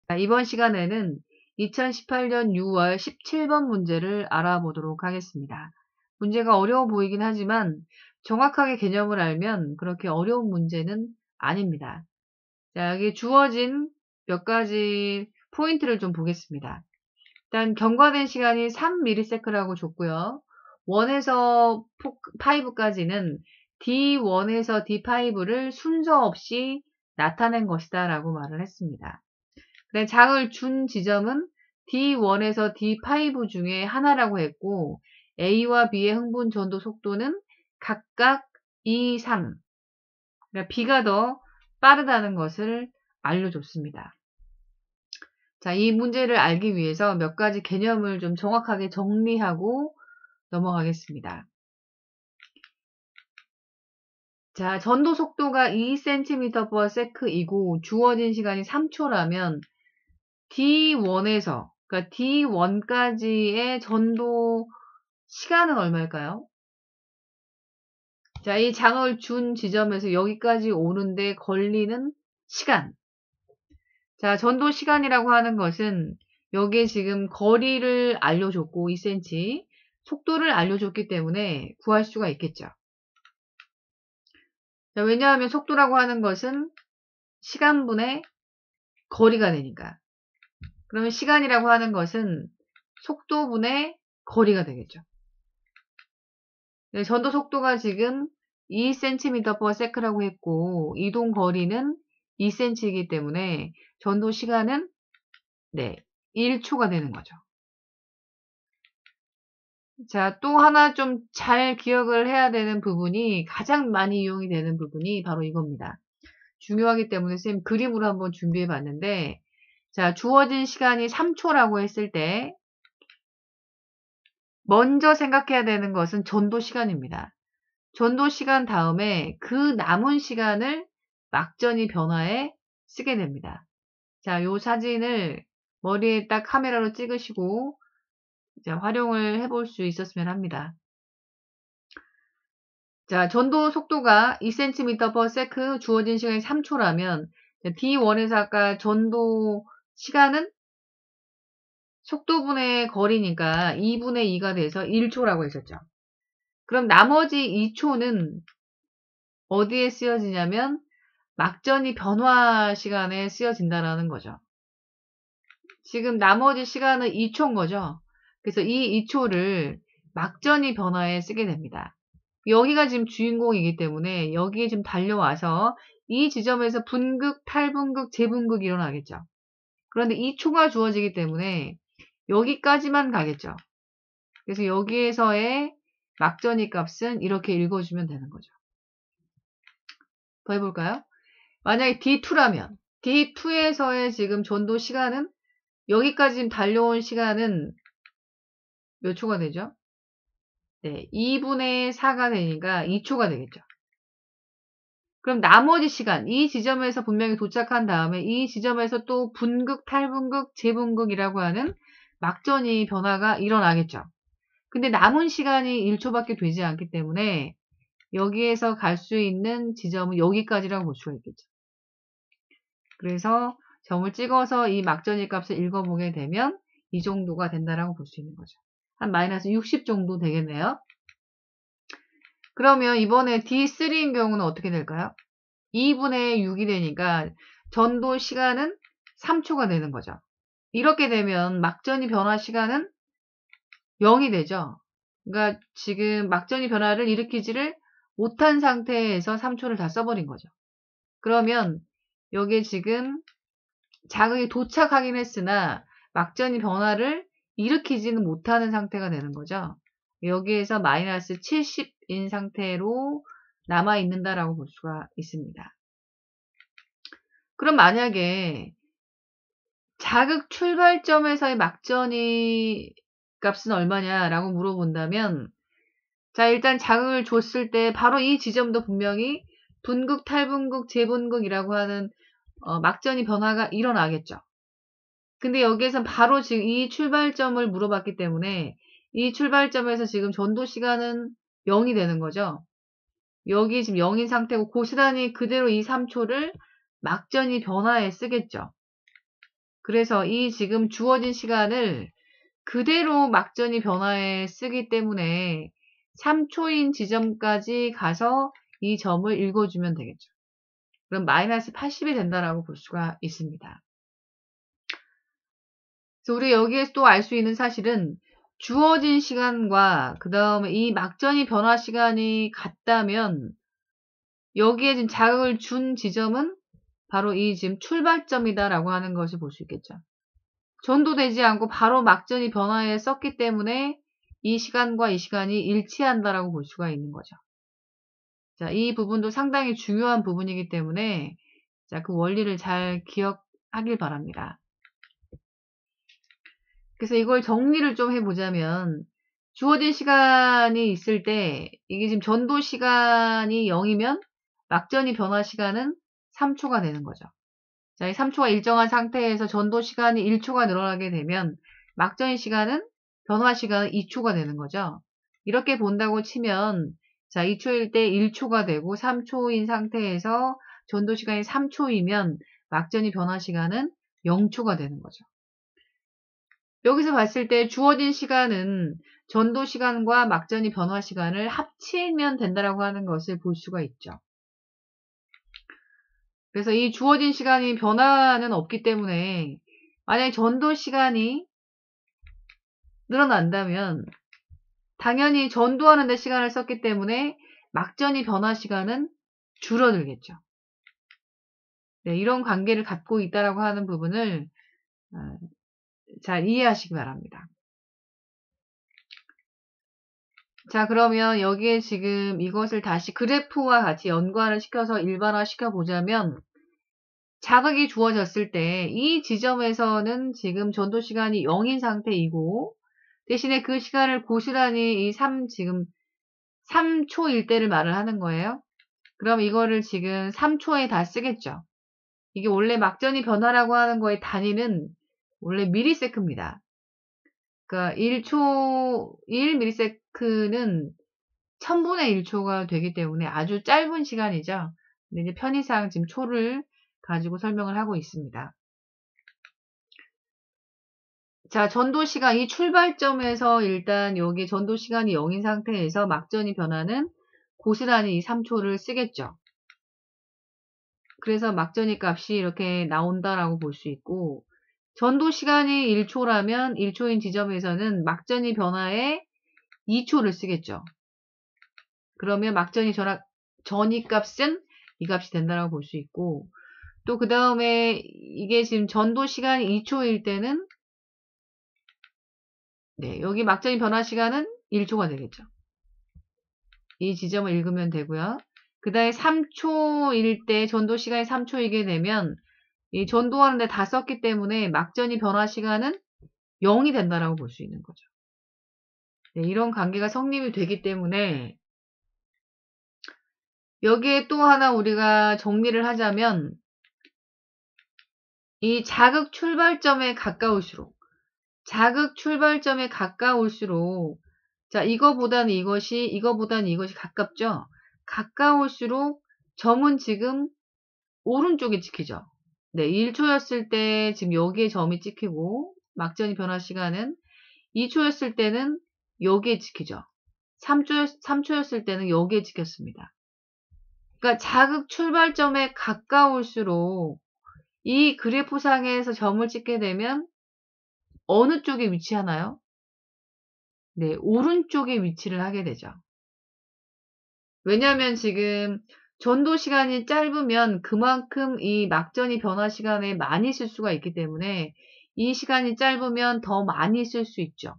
자, 이번 시간에는 2018년 6월 17번 문제를 알아보도록 하겠습니다. 문제가 어려워 보이긴 하지만 정확하게 개념을 알면 그렇게 어려운 문제는 아닙니다. 자, 여기 주어진 몇 가지 포인트를 좀 보겠습니다. 일단 경과된 시간이 3ms라고 줬고요. 1에서 5까지는 D1에서 D5를 순서 없이 나타낸 것이다 라고 말을 했습니다. 장을 준 지점은 D1에서 D5 중에 하나라고 했고 A와 B의 흥분 전도 속도는 각각 2, 3. 그러니까 B가 더 빠르다는 것을 알려줬습니다. 자, 이 문제를 알기 위해서 몇 가지 개념을 좀 정확하게 정리하고 넘어가겠습니다. 자, 전도 속도가 2cm/s이고 주어진 시간이 3초라면 D1에서 그러니까 D1까지의 전도 시간은 얼마일까요? 자, 이 장을 준 지점에서 여기까지 오는데 걸리는 시간. 자, 전도 시간이라고 하는 것은 여기에 지금 거리를 알려줬고 2cm, 속도를 알려줬기 때문에 구할 수가 있겠죠. 자, 왜냐하면 속도라고 하는 것은 시간분의 거리가 되니까. 그러면 시간이라고 하는 것은 속도분의 거리가 되겠죠. 전도 속도가 지금 2cm/s라고 했고 이동 거리는 2cm이기 때문에 전도 시간은 1초가 되는 거죠. 자, 또 하나 좀 잘 기억을 해야 되는 부분이 가장 많이 이용이 되는 부분이 바로 이겁니다. 중요하기 때문에 쌤 그림으로 한번 준비해 봤는데 자, 주어진 시간이 3초라고 했을 때 먼저 생각해야 되는 것은 전도 시간입니다. 전도 시간 다음에 그 남은 시간을 막전이 변화에 쓰게 됩니다. 자, 요 사진을 머리에 딱 카메라로 찍으시고 이제 활용을 해볼 수 있었으면 합니다. 자, 전도 속도가 2cm/s 주어진 시간이 3초라면 D1에서 아까 전도 시간은 속도분의 거리니까 2분의 2가 돼서 1초라고 했었죠. 그럼 나머지 2초는 어디에 쓰여지냐면 막전이 변화 시간에 쓰여진다라는 거죠. 지금 나머지 시간은 2초인 거죠. 그래서 이 2초를 막전이 변화에 쓰게 됩니다. 여기가 지금 주인공이기 때문에 여기에 지금 달려와서 이 지점에서 분극, 탈분극, 재분극이 일어나겠죠. 그런데 2초가 주어지기 때문에 여기까지만 가겠죠. 그래서 여기에서의 막전이 값은 이렇게 읽어주면 되는 거죠. 더 해볼까요? 만약에 D2라면 D2에서의 지금 전도 시간은 여기까지 지금 달려온 시간은 몇 초가 되죠? 2분의 4가 되니까 2초가 되겠죠. 그럼 나머지 시간, 이 지점에서 분명히 도착한 다음에 이 지점에서 또 분극, 탈분극, 재분극이라고 하는 막전이 변화가 일어나겠죠. 근데 남은 시간이 1초밖에 되지 않기 때문에 여기에서 갈 수 있는 지점은 여기까지라고 볼 수가 있겠죠. 그래서 점을 찍어서 이 막전이 값을 읽어보게 되면 이 정도가 된다라고 볼 수 있는 거죠. 한 마이너스 60 정도 되겠네요. 그러면 이번에 D3인 경우는 어떻게 될까요? 2분의 6이 되니까 전도 시간은 3초가 되는 거죠. 이렇게 되면 막전이 변화 시간은 0이 되죠. 그러니까 지금 막전이 변화를 일으키지를 못한 상태에서 3초를 다 써버린 거죠. 그러면 여기에 지금 자극이 도착하긴 했으나 막전이 변화를 일으키지는 못하는 상태가 되는 거죠. 여기에서 마이너스 70인 상태로 남아있는다라고 볼 수가 있습니다. 그럼 만약에 자극 출발점에서의 막전이 값은 얼마냐라고 물어본다면 자, 일단 자극을 줬을 때 바로 이 지점도 분명히 분극, 탈분극, 재분극이라고 하는 막전이 변화가 일어나겠죠. 근데 여기에선 바로 지금 이 출발점을 물어봤기 때문에 이 출발점에서 지금 전도 시간은 0이 되는 거죠. 여기 지금 0인 상태고 고스란히 그대로 이 3초를 막전이 변화에 쓰겠죠. 그래서 이 지금 주어진 시간을 그대로 막전이 변화에 쓰기 때문에 3초인 지점까지 가서 이 점을 읽어주면 되겠죠. 그럼 마이너스 80이 된다라고 볼 수가 있습니다. 그래서 우리 여기에서 또 알 수 있는 사실은 주어진 시간과 그 다음에 이 막전이 변화 시간이 같다면 여기에 지금 자극을 준 지점은 바로 이 지금 출발점이다라고 하는 것을 볼 수 있겠죠. 전도되지 않고 바로 막전이 변화에 썼기 때문에 이 시간과 이 시간이 일치한다라고 볼 수가 있는 거죠. 자, 이 부분도 상당히 중요한 부분이기 때문에 자, 그 원리를 잘 기억하길 바랍니다. 그래서 이걸 정리를 좀 해보자면 주어진 시간이 있을 때 이게 지금 전도 시간이 0이면 막전이 변화 시간은 3초가 되는 거죠. 자, 이 3초가 일정한 상태에서 전도 시간이 1초가 늘어나게 되면 막전의 시간은 변화 시간은 2초가 되는 거죠. 이렇게 본다고 치면 자, 2초일 때 1초가 되고 3초인 상태에서 전도 시간이 3초이면 막전이 변화 시간은 0초가 되는 거죠. 여기서 봤을 때 주어진 시간은 전도 시간과 막전이 변화 시간을 합치면 된다라고 하는 것을 볼 수가 있죠. 그래서 이 주어진 시간이 변화는 없기 때문에 만약에 전도 시간이 늘어난다면 당연히 전도하는 데 시간을 썼기 때문에 막전이 변화 시간은 줄어들겠죠. 네, 이런 관계를 갖고 있다라고 하는 부분을 잘 이해하시기 바랍니다. 자, 그러면 여기에 지금 이것을 다시 그래프와 같이 연관을 시켜서 일반화 시켜보자면 자극이 주어졌을 때 이 지점에서는 지금 전도 시간이 0인 상태이고 대신에 그 시간을 고스란히 지금 3초일 때를 말을 하는 거예요. 그럼 이거를 지금 3초에 다 쓰겠죠. 이게 원래 막전이 변화라고 하는 거의 단위는 원래 미리세크입니다. 그러니까 1ms는 1000분의 1초가 되기 때문에 아주 짧은 시간이죠. 근데 이제 편의상 지금 초를 가지고 설명을 하고 있습니다. 자, 전도 시간, 이 출발점에서 일단 여기 전도 시간이 0인 상태에서 막전이 변화는 고스란히 이 3초를 쓰겠죠. 그래서 막전이 값이 이렇게 나온다라고 볼 수 있고, 전도 시간이 1초라면 1초인 지점에서는 막전이 변화에 2초를 쓰겠죠. 그러면 막전이 전이 값은 이 값이 된다라고 볼 수 있고, 또 그 다음에 이게 지금 전도 시간이 2초일 때는 네, 여기 막전이 변화 시간은 1초가 되겠죠. 이 지점을 읽으면 되고요. 그 다음에 3초일 때 전도 시간이 3초이게 되면 이 전도하는데 다 썼기 때문에 막전이 변화 시간은 0이 된다라고 볼 수 있는 거죠. 네, 이런 관계가 성립이 되기 때문에 여기에 또 하나 우리가 정리를 하자면 이 자극 출발점에 가까울수록 자, 이거보다는 이것이 가깝죠? 가까울수록 점은 지금 오른쪽에 찍히죠? 네, 1초였을 때 지금 여기에 점이 찍히고, 막전이 변화 시간은 2초였을 때는 여기에 찍히죠? 3초였을 때는 여기에 찍혔습니다. 그러니까 자극 출발점에 가까울수록 이 그래프상에서 점을 찍게 되면 어느 쪽에 위치하나요? 네, 오른쪽에 위치를 하게 되죠. 왜냐하면 지금 전도 시간이 짧으면 그만큼 이 막전이 변화 시간에 많이 쓸 수가 있기 때문에 이 시간이 짧으면 더 많이 쓸 수 있죠.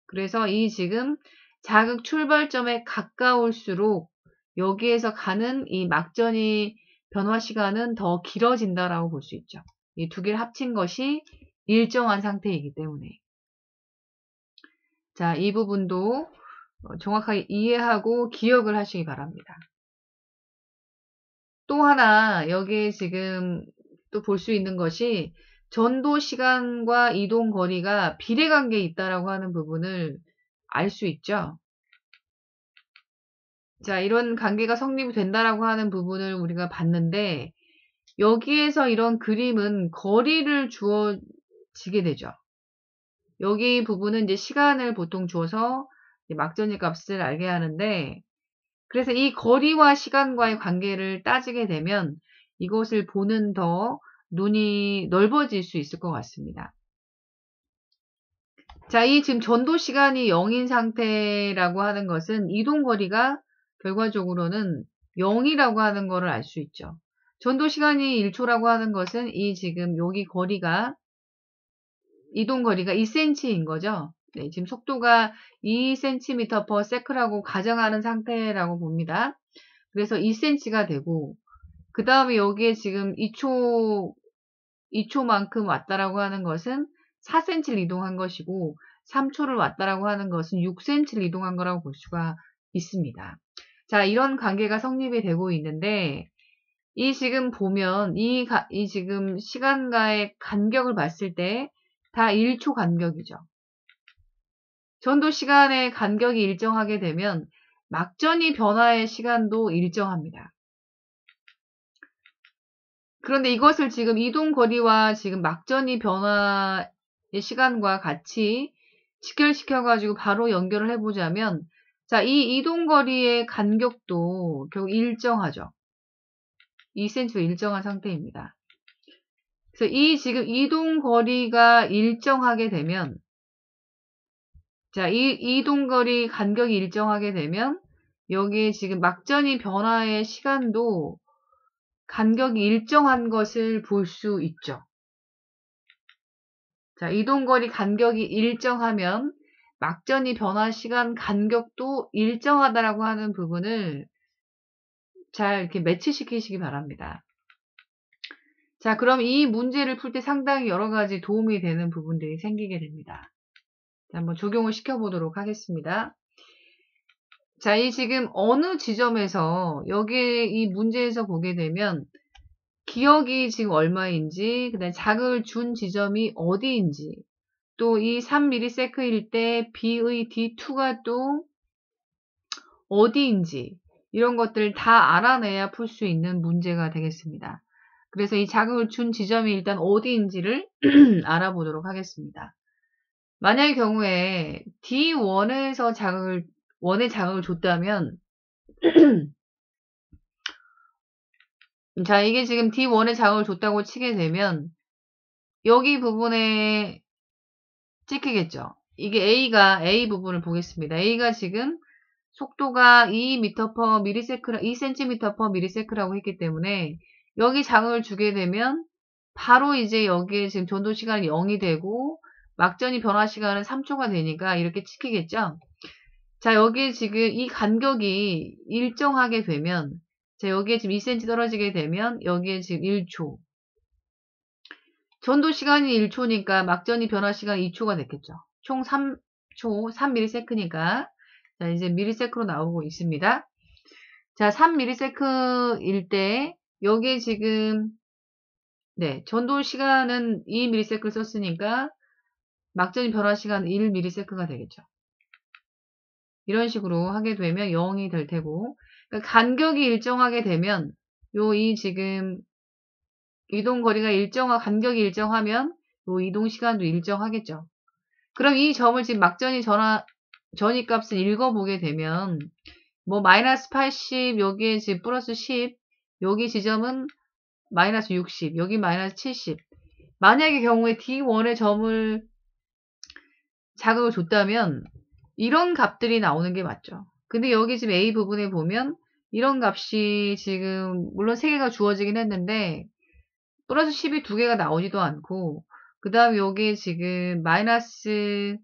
그래서 이 지금 자극 출발점에 가까울수록 여기에서 가는 이 막전이 변화 시간은 더 길어진다라고 볼 수 있죠. 이 두 개를 합친 것이 일정한 상태이기 때문에. 자, 이 부분도 정확하게 이해하고 기억을 하시기 바랍니다. 또 하나 여기에 지금 또 볼 수 있는 것이 전도 시간과 이동 거리가 비례관계에 있다라고 하는 부분을 알 수 있죠. 자, 이런 관계가 성립이 된다라고 하는 부분을 우리가 봤는데 여기에서 이런 그림은 거리를 주어지게 되죠. 여기 부분은 이제 시간을 보통 줘서 막전이 값을 알게 하는데, 그래서 이 거리와 시간과의 관계를 따지게 되면 이것을 보는 더 눈이 넓어질 수 있을 것 같습니다. 자, 이 지금 전도 시간이 0인 상태라고 하는 것은 이동 거리가 결과적으로는 0이라고 하는 거를 알 수 있죠. 전도 시간이 1초라고 하는 것은 이 지금 여기 거리가 이동 거리가 2cm인 거죠. 네, 지금 속도가 2cm/s라고 가정하는 상태라고 봅니다. 그래서 2cm가 되고, 그 다음에 여기에 지금 2초만큼 왔다라고 하는 것은 4cm를 이동한 것이고, 3초를 왔다라고 하는 것은 6cm를 이동한 거라고 볼 수가 있습니다. 자, 이런 관계가 성립이 되고 있는데, 이 지금 보면 이 지금 시간과의 간격을 봤을 때 다 1초 간격이죠. 전도 시간의 간격이 일정하게 되면 막전이 변화의 시간도 일정합니다. 그런데 이것을 지금 이동 거리와 지금 막전이 변화의 시간과 같이 직결시켜가지고 바로 연결을 해보자면, 자, 이 이동 거리의 간격도 결국 일정하죠. 2cm로 일정한 상태입니다. 그래서 이 지금 이동 거리가 일정하게 되면, 자, 이 이동 거리 간격이 일정하게 되면 여기에 지금 막전이 변화의 시간도 간격이 일정한 것을 볼 수 있죠. 자, 이동 거리 간격이 일정하면 막전이 변화 시간 간격도 일정하다라고 하는 부분을 잘 이렇게 매치시키시기 바랍니다. 자, 그럼 이 문제를 풀 때 상당히 여러 가지 도움이 되는 부분들이 생기게 됩니다. 자, 한번 적용을 시켜보도록 하겠습니다. 자, 이 지금 어느 지점에서 여기 이 문제에서 보게 되면 기억이 지금 얼마인지, 그다음에 자극을 준 지점이 어디인지, 또 이 3ms일 때 B의 D2가 또 어디인지, 이런 것들을 다 알아내야 풀 수 있는 문제가 되겠습니다. 그래서 이 자극을 준 지점이 일단 어디인지를 알아보도록 하겠습니다. 만약의 경우에 D1에서 원의 자극을 줬다면, 자, 이게 지금 D1에 자극을 줬다고 치게 되면, 여기 부분에 찍히겠죠. 이게 A 부분을 보겠습니다. A가 지금 속도가 2cm/ms라고 했기 때문에, 여기 자극을 주게 되면, 바로 이제 여기에 지금 전도 시간이 0이 되고, 막전이 변화 시간은 3초가 되니까 이렇게 찍히겠죠. 자, 여기에 지금 이 간격이 일정하게 되면, 자, 여기에 지금 2cm 떨어지게 되면, 여기에 지금 1초. 전도 시간이 1초니까 막전이 변화 시간이 2초가 됐겠죠. 총 3초, 3ms니까. 자, 이제 ms로 나오고 있습니다. 자, 3ms일 때, 여기에 지금, 네, 전도 시간은 2ms를 썼으니까, 막전이 변화 시간은 1ms가 되겠죠. 이런 식으로 하게 되면 0이 될 테고, 그러니까 간격이 일정하게 되면, 이 지금 이동 거리가 간격이 일정하면 요 이동 시간도 일정하겠죠. 그럼 이 점을 지금 막전이 전위 값을 읽어보게 되면, 뭐 마이너스 80, 여기에 지금 플러스 10, 여기 지점은 마이너스 60, 여기 마이너스 70. 만약의 경우에 D1의 점을 자극을 줬다면 이런 값들이 나오는 게 맞죠. 근데 여기 지금 A 부분에 보면 이런 값이 지금 물론 3개가 주어지긴 했는데 플러스 10이 2개가 나오지도 않고, 그 다음에 여기에 지금 마이너스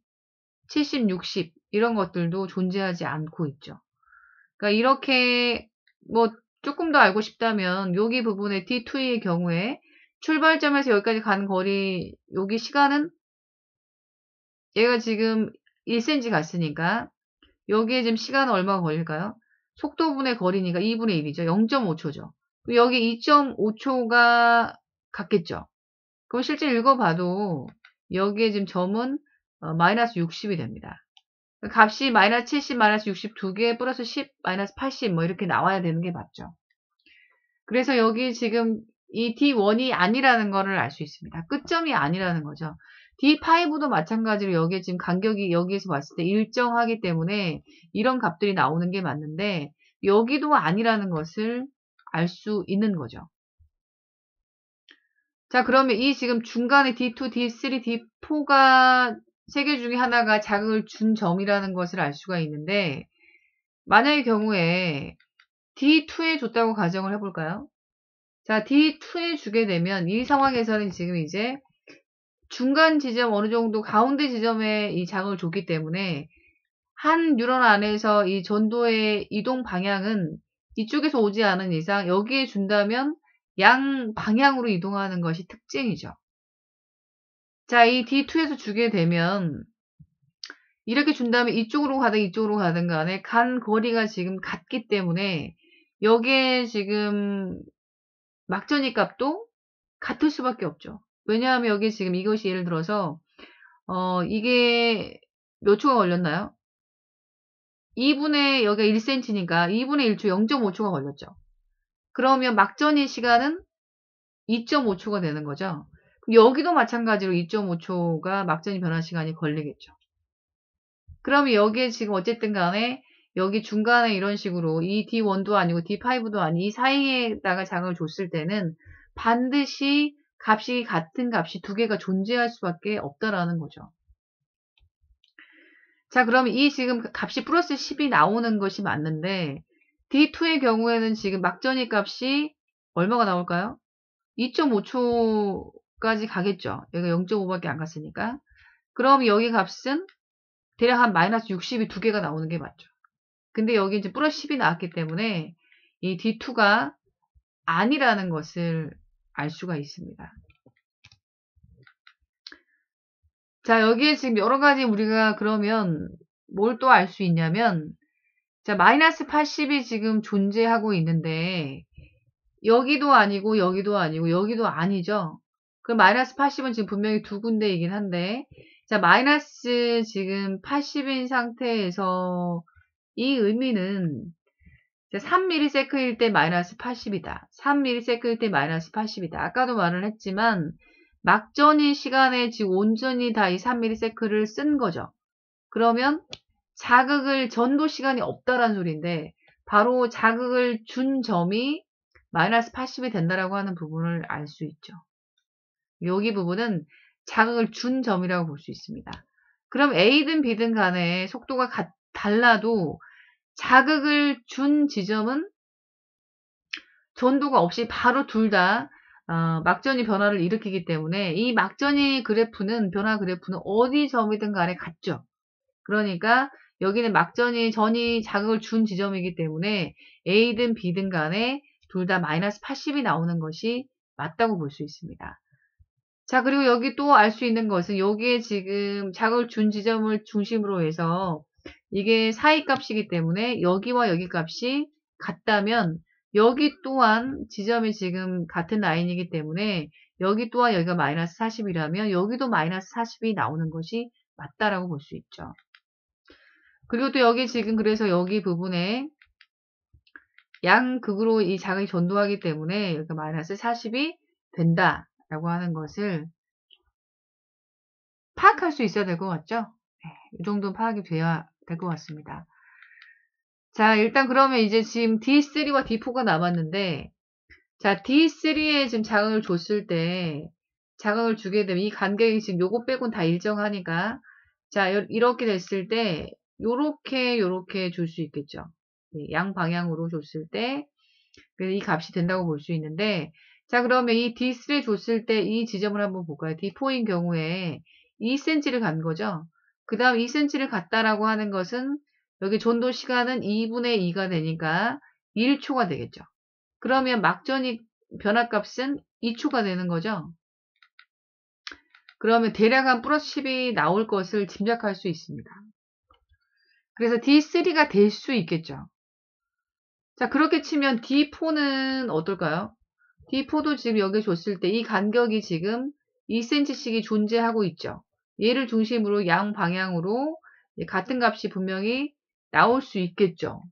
70, 60 이런 것들도 존재하지 않고 있죠. 그러니까 이렇게 뭐 조금 더 알고 싶다면 여기 부분에 D2의 경우에 출발점에서 여기까지 간 거리, 여기 시간은 얘가 지금 1cm 갔으니까 여기에 지금 시간은 얼마가 걸릴까요? 속도분의 거리니까 2분의 1이죠. 0.5초죠. 여기 2.5초가 같겠죠. 그럼 실제 읽어봐도 여기에 지금 점은 마이너스 60이 됩니다. 값이 마이너스 70, 마이너스 60 2개 플러스 10, 마이너스 80 뭐 이렇게 나와야 되는 게 맞죠. 그래서 여기 지금 이 D1이 아니라는 거를 알 수 있습니다. 끝점이 아니라는 거죠. D5도 마찬가지로 여기에 지금 간격이 여기에서 봤을 때 일정하기 때문에 이런 값들이 나오는 게 맞는데 여기도 아니라는 것을 알 수 있는 거죠. 자, 그러면 이 지금 중간에 D2, D3, D4가 세 개 중에 하나가 자극을 준 점이라는 것을 알 수가 있는데 만약의 경우에 D2에 줬다고 가정을 해볼까요? 자, D2에 주게 되면 이 상황에서는 지금 이제 중간 지점 어느 정도 가운데 지점에 이 자극을 줬기 때문에 한 뉴런 안에서 이 전도의 이동 방향은 이쪽에서 오지 않은 이상 여기에 준다면 양 방향으로 이동하는 것이 특징이죠. 자, 이 D2에서 주게 되면 이렇게 준다면 이쪽으로 가든 이쪽으로 가든 간에 간 거리가 지금 같기 때문에 여기에 지금 막전이 값도 같을 수밖에 없죠. 왜냐하면 여기 지금 이것이 예를 들어서 이게 몇 초가 걸렸나요? 2분의 여기가 1cm니까 2분의 1초 0.5초가 걸렸죠. 그러면 막전이 시간은 2.5초가 되는 거죠. 여기도 마찬가지로 2.5초가 막전이 변화 시간이 걸리겠죠. 그러면 여기에 지금 어쨌든 간에 여기 중간에 이런 식으로 이 D1도 아니고 D5도 아니 이 사이에다가 자극을 줬을 때는 반드시 값이 같은 값이 두 개가 존재할 수밖에 없다라는 거죠. 자, 그러면 이 지금 값이 플러스 10이 나오는 것이 맞는데 D2의 경우에는 지금 막전이 값이 얼마가 나올까요? 2.5초까지 가겠죠. 여기가 0.5밖에 안 갔으니까. 그럼 여기 값은 대략 한 마이너스 60이 두 개가 나오는 게 맞죠. 근데 여기 이제 플러스 10이 나왔기 때문에 이 D2가 아니라는 것을 알 수가 있습니다. 자, 여기에 지금 여러 가지 우리가 그러면 뭘 또 알 수 있냐면, 자, 마이너스 80이 지금 존재하고 있는데, 여기도 아니고, 여기도 아니고, 여기도 아니죠? 그럼 마이너스 80은 지금 분명히 두 군데이긴 한데, 자, 마이너스 지금 80인 상태에서 이 의미는 3ms일 때 마이너스 80이다. 3ms일 때 마이너스 80이다. 아까도 말을 했지만 막전이 시간에 지금 온전히 다 이 3ms를 쓴 거죠. 그러면 자극을 전도 시간이 없다라는 소리인데 바로 자극을 준 점이 마이너스 80이 된다라고 하는 부분을 알 수 있죠. 여기 부분은 자극을 준 점이라고 볼 수 있습니다. 그럼 A든 B든 간에 속도가 달라도 자극을 준 지점은 전도가 없이 바로 둘 다 막전이 변화를 일으키기 때문에 이 막전이 그래프는 변화 그래프는 어디 점이든 간에 같죠. 그러니까 여기는 전이 자극을 준 지점이기 때문에 A든 B든 간에 둘 다 마이너스 80이 나오는 것이 맞다고 볼 수 있습니다. 자, 그리고 여기 또 알 수 있는 것은 여기에 지금 자극을 준 지점을 중심으로 해서 이게 사이 값이기 때문에 여기와 여기 값이 같다면 여기 또한 지점이 지금 같은 라인이기 때문에 여기 또한 여기가 마이너스 40이라면 여기도 마이너스 40이 나오는 것이 맞다라고 볼 수 있죠. 그리고 또 여기 지금 그래서 여기 부분에 양극으로 이 자극이 전도하기 때문에 여기가 마이너스 40이 된다라고 하는 것을 파악할 수 있어야 될 것 같죠? 네, 이 정도는 파악이 돼야 될 것 같습니다. 자, 일단 그러면 이제 지금 D3와 D4가 남았는데, 자, D3에 지금 자극을 줬을 때, 자극을 주게 되면 이 간격이 지금 요거 빼곤 다 일정하니까, 자, 이렇게 됐을 때, 요렇게 줄 수 있겠죠. 네, 양 방향으로 줬을 때, 그래서 이 값이 된다고 볼 수 있는데, 자, 그러면 이 D3에 줬을 때 이 지점을 한번 볼까요? D4인 경우에 2cm를 간 거죠. 그 다음 2cm를 갔다라고 하는 것은 여기 전도 시간은 2분의 2가 되니까 1초가 되겠죠. 그러면 막전이 변화값은 2초가 되는 거죠. 그러면 대략 한 플러스 10이 나올 것을 짐작할 수 있습니다. 그래서 D3가 될 수 있겠죠. 자, 그렇게 치면 D4는 어떨까요? D4도 지금 여기 줬을 때 이 간격이 지금 2cm씩이 존재하고 있죠. 얘를 중심으로 양 방향으로 같은 값이 분명히 나올 수 있겠죠.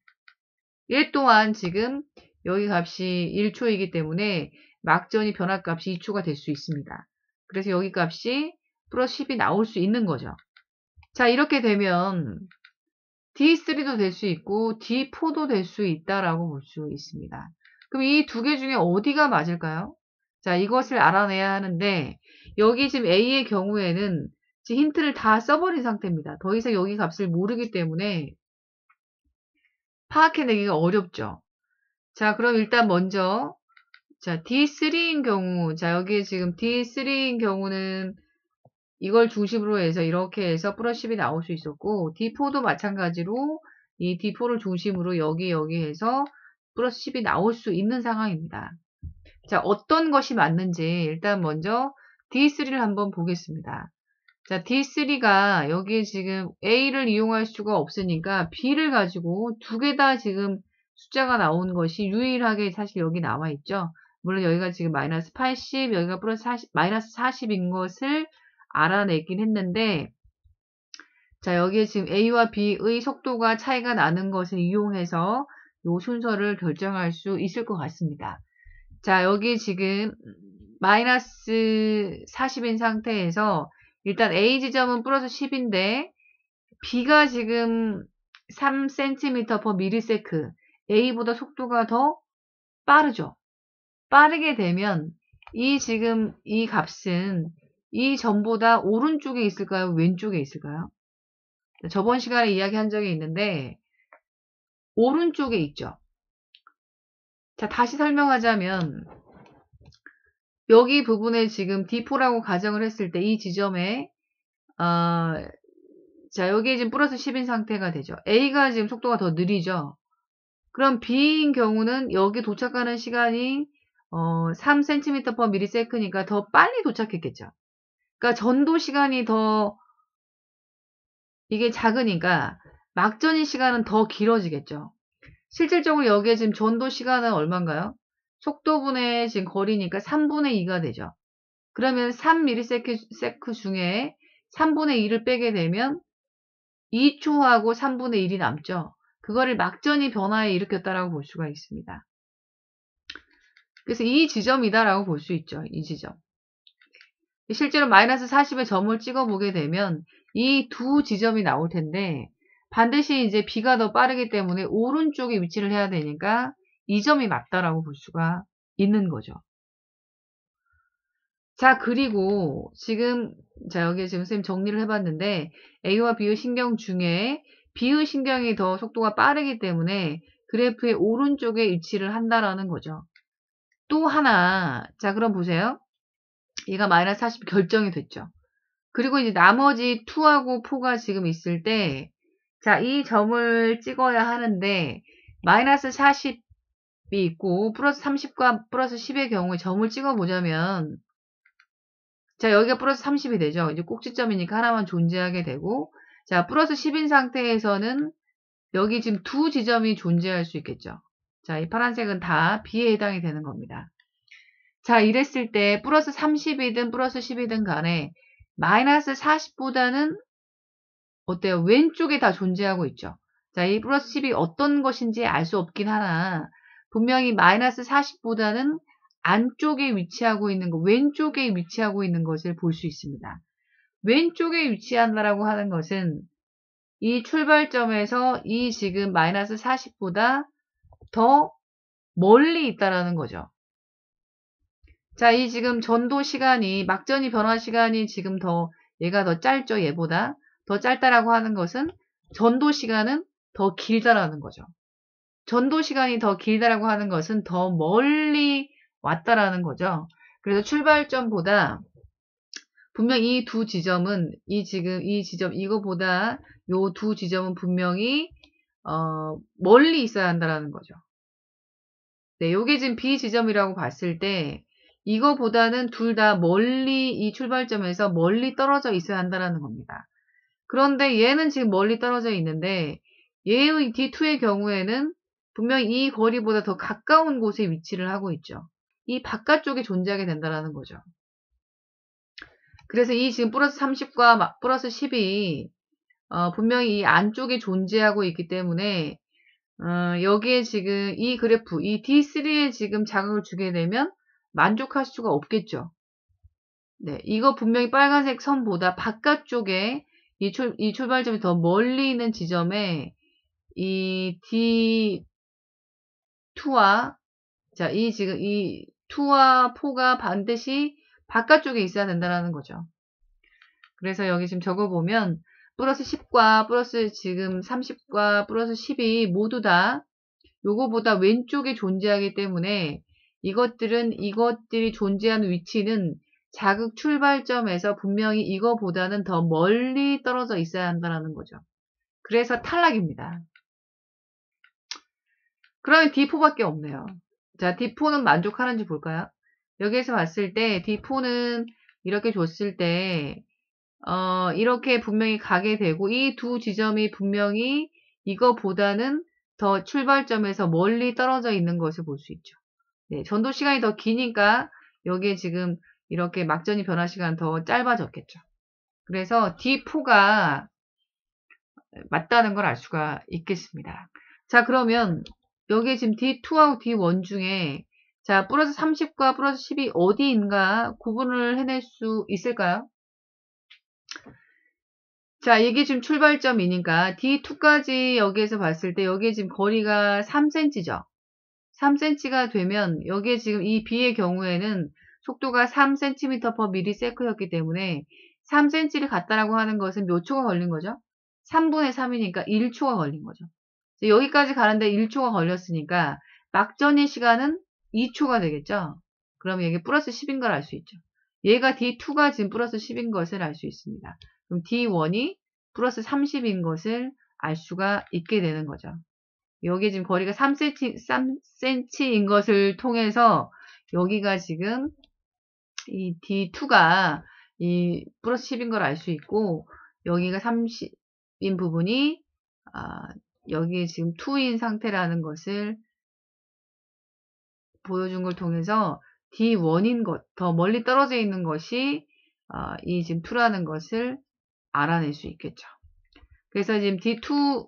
얘 또한 지금 여기 값이 1초이기 때문에 막전이 변화값이 2초가 될 수 있습니다. 그래서 여기 값이 플러스 10이 나올 수 있는 거죠. 자, 이렇게 되면 D3도 될 수 있고 D4도 될 수 있다라고 볼 수 있습니다. 그럼 이 두 개 중에 어디가 맞을까요? 자, 이것을 알아내야 하는데 여기 지금 A의 경우에는 지금 힌트를 다 써버린 상태입니다. 더 이상 여기 값을 모르기 때문에 파악해내기가 어렵죠. 자, 그럼 일단 먼저 자, D3인 경우, 자, 여기 지금 D3인 경우는 이걸 중심으로 해서 이렇게 해서 플러스 10이 나올 수 있었고, D4도 마찬가지로 이 D4를 중심으로 여기 해서 플러스 10이 나올 수 있는 상황입니다. 자, 어떤 것이 맞는지 일단 먼저 D3를 한번 보겠습니다. 자, D3가 여기에 지금 A를 이용할 수가 없으니까 B를 가지고 두 개 다 지금 숫자가 나온 것이 유일하게 사실 여기 나와 있죠. 물론 여기가 지금 마이너스 80, 여기가 플러스 40, 마이너스 40인 것을 알아내긴 했는데, 자, 여기에 지금 A와 B의 속도가 차이가 나는 것을 이용해서 이 순서를 결정할 수 있을 것 같습니다. 자, 여기 지금 마이너스 40인 상태에서 일단 A 지점은 플러스 10인데 B가 지금 3cm/ms, A보다 속도가 더 빠르죠. 빠르게 되면 이 지금 이 값은 이 점보다 오른쪽에 있을까요? 왼쪽에 있을까요? 저번 시간에 이야기한 적이 있는데 오른쪽에 있죠. 자, 다시 설명하자면 여기 부분에 지금 D4라고 가정을 했을 때 이 지점에 자, 여기에 지금 플러스 10인 상태가 되죠. A가 지금 속도가 더 느리죠. 그럼 B인 경우는 여기 도착하는 시간이 3cm/ms니까 더 빨리 도착했겠죠. 그러니까 전도 시간이 더 이게 작으니까 막전이 시간은 더 길어지겠죠. 실질적으로 여기에 지금 전도 시간은 얼마인가요? 속도분의 지금 거리니까 3분의 2가 되죠. 그러면 3ms 중에 3분의 2를 빼게 되면 2초하고 3분의 1이 남죠. 그거를 막전이 변화에 일으켰다라고 볼 수가 있습니다. 그래서 이 지점이다라고 볼 수 있죠. 이 지점. 실제로 마이너스 40에 점을 찍어보게 되면 이 두 지점이 나올 텐데 반드시 이제 B가 더 빠르기 때문에 오른쪽에 위치를 해야 되니까 이 점이 맞다라고 볼 수가 있는 거죠. 자, 그리고 지금 자, 여기 지금 선생님 정리를 해봤는데 A와 B의 신경 중에 B의 신경이 더 속도가 빠르기 때문에 그래프의 오른쪽에 위치를 한다라는 거죠. 또 하나, 자, 그럼 보세요. 얘가 마이너스 40 결정이 됐죠. 그리고 이제 나머지 2하고 4가 지금 있을 때, 자, 이 점을 찍어야 하는데, 마이너스 40이 있고, 플러스 30과 플러스 10의 경우에 점을 찍어보자면, 자, 여기가 플러스 30이 되죠. 이제 꼭지점이니까 하나만 존재하게 되고, 자, 플러스 10인 상태에서는 여기 지금 두 지점이 존재할 수 있겠죠. 자, 이 파란색은 다 B에 해당이 되는 겁니다. 자, 이랬을 때 플러스 30이든 플러스 10이든 간에 마이너스 40보다는 어때요? 왼쪽에 다 존재하고 있죠. 자, 이 플러스 10이 어떤 것인지 알 수 없긴 하나 분명히 마이너스 40보다는 안쪽에 위치하고 있는 것, 왼쪽에 위치하고 있는 것을 볼 수 있습니다. 왼쪽에 위치한다라고 하는 것은 이 출발점에서 이 지금 마이너스 40보다 더 멀리 있다라는 거죠. 자, 이 지금 전도 시간이, 막전이 변화 시간이 지금 얘가 더 짧죠, 얘보다. 더 짧다라고 하는 것은 전도 시간은 더 길다라는 거죠. 전도 시간이 더 길다라고 하는 것은 더 멀리 왔다라는 거죠. 그래서 출발점보다 분명 이 두 지점은, 이 지점, 이거보다 요 두 지점은 분명히, 멀리 있어야 한다라는 거죠. 네, 요게 지금 B 지점이라고 봤을 때, 이거보다는 둘 다 멀리 이 출발점에서 멀리 떨어져 있어야 한다는 겁니다. 그런데 얘는 지금 멀리 떨어져 있는데 얘의 D2의 경우에는 분명히 이 거리보다 더 가까운 곳에 위치를 하고 있죠. 이 바깥쪽에 존재하게 된다는 거죠. 그래서 이 지금 플러스 30과 플러스 10이 분명히 이 안쪽에 존재하고 있기 때문에 여기에 지금 이 그래프, 이 D3에 지금 자극을 주게 되면 만족할 수가 없겠죠. 네, 이거 분명히 빨간색 선보다 바깥쪽에 이 출발점이 더 멀리 있는 지점에 이 D2와 자, 지금 이 2와 4가 반드시 바깥쪽에 있어야 된다는 거죠. 그래서 여기 지금 적어보면 플러스 10과 플러스 지금 30과 플러스 10이 모두 다 요거보다 왼쪽에 존재하기 때문에 이것들이 존재하는 위치는 자극 출발점에서 분명히 이거보다는 더 멀리 떨어져 있어야 한다는 거죠. 그래서 탈락입니다. 그러면 D4밖에 없네요. 자, D4는 만족하는지 볼까요? 여기에서 봤을 때 D4는 이렇게 줬을 때 이렇게 분명히 가게 되고 이 두 지점이 분명히 이거보다는 더 출발점에서 멀리 떨어져 있는 것을 볼 수 있죠. 네, 전도 시간이 더 기니까 여기에 지금 이렇게 막전이 변화 시간 더 짧아졌겠죠. 그래서 D4가 맞다는 걸 알 수가 있겠습니다. 자, 그러면 여기에 지금 D2하고 D1 중에 자, 플러스 30과 플러스 10이 어디인가 구분을 해낼 수 있을까요? 자, 이게 지금 출발점이니까 D2까지 여기에서 봤을 때 여기에 지금 거리가 3cm죠. 3cm가 되면 여기에 지금 이 B의 경우에는 속도가 3cm/ms였기 때문에 3cm를 갔다라고 하는 것은 몇 초가 걸린 거죠? 3분의 3이니까 1초가 걸린 거죠. 여기까지 가는데 1초가 걸렸으니까 막전의 시간은 2초가 되겠죠? 그러면 이게 플러스 10인 걸 알 수 있죠. 얘가 D2가 지금 플러스 10인 것을 알 수 있습니다. 그럼 D1이 플러스 30인 것을 알 수가 있게 되는 거죠. 여기 지금 거리가 3cm인 것을 통해서 여기가 지금 이 D2가 이 플러스 10인 걸 알 수 있고 여기가 30인 부분이 여기 지금 2인 상태라는 것을 보여준 걸 통해서 D1인 것, 더 멀리 떨어져 있는 것이 이 지금 2라는 것을 알아낼 수 있겠죠. 그래서 지금 D2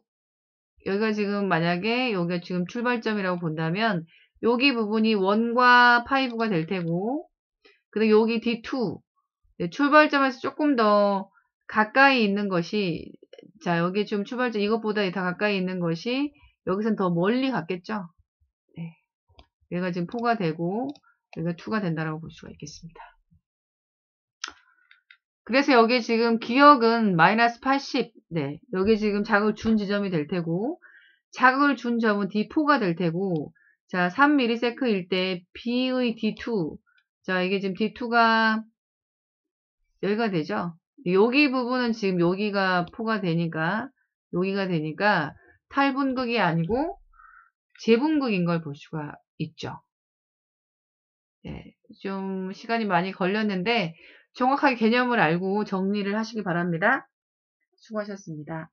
여기가 지금 만약에 여기가 지금 출발점이라고 본다면 여기 부분이 1과 5가 될 테고 근데 여기 D2 출발점에서 조금 더 가까이 있는 것이 자 여기 지금 출발점 이것보다 더 가까이 있는 것이 여기선 더 멀리 갔겠죠. 네. 얘가 지금 4가 되고 여기가 2가 된다라고 볼 수가 있겠습니다. 그래서 여기 지금 기억은 마이너스 80 네, 여기 지금 자극을 준 지점이 될 테고 자극을 준 점은 D4가 될 테고 자 3ms일 때 B의 D2 자 이게 지금 D2가 여기가 되죠. 여기 부분은 지금 여기가 4가 되니까 여기가 되니까 탈분극이 아니고 재분극인 걸 볼 수가 있죠. 네, 좀 시간이 많이 걸렸는데 정확하게 개념을 알고 정리를 하시기 바랍니다. 수고하셨습니다.